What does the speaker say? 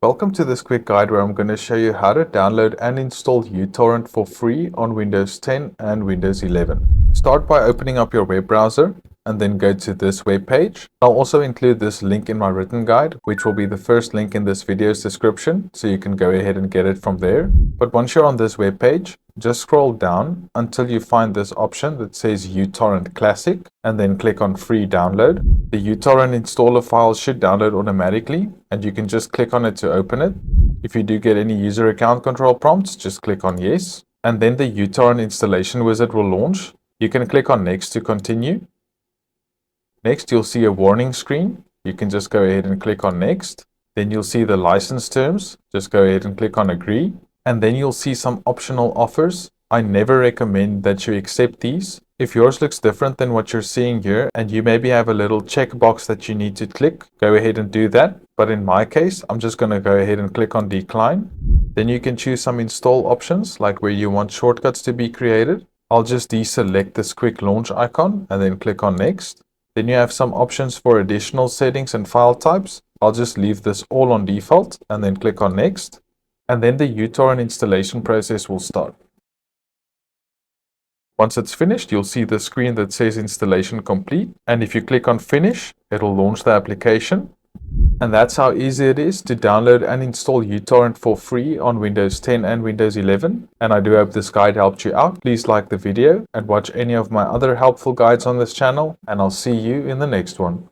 Welcome to this quick guide where I'm going to show you how to download and install uTorrent for free on Windows 10 and Windows 11. Start by opening up your web browser and then go to this web page. I'll also include this link in my written guide, which will be the first link in this video's description, so you can go ahead and get it from there. But once you're on this web page, just scroll down until you find this option that says uTorrent Classic and then click on free download. The uTorrent installer file should download automatically and you can just click on it to open it. If you do get any user account control prompts, just click on yes. And then the uTorrent installation wizard will launch. You can click on next to continue. Next, you'll see a warning screen. You can just go ahead and click on next. Then you'll see the license terms. Just go ahead and click on agree. And then you'll see some optional offers. I never recommend that you accept these. If yours looks different than what you're seeing here, and you maybe have a little checkbox that you need to click, go ahead and do that. But in my case, I'm just going to go ahead and click on decline. Then you can choose some install options, like where you want shortcuts to be created. I'll just deselect this quick launch icon and then click on next. Then you have some options for additional settings and file types. I'll just leave this all on default and then click on next. And then the uTorrent installation process will start. Once it's finished, you'll see the screen that says installation complete. And if you click on finish, it'll launch the application. And that's how easy it is to download and install uTorrent for free on Windows 10 and Windows 11. And I do hope this guide helped you out. Please like the video and watch any of my other helpful guides on this channel. And I'll see you in the next one.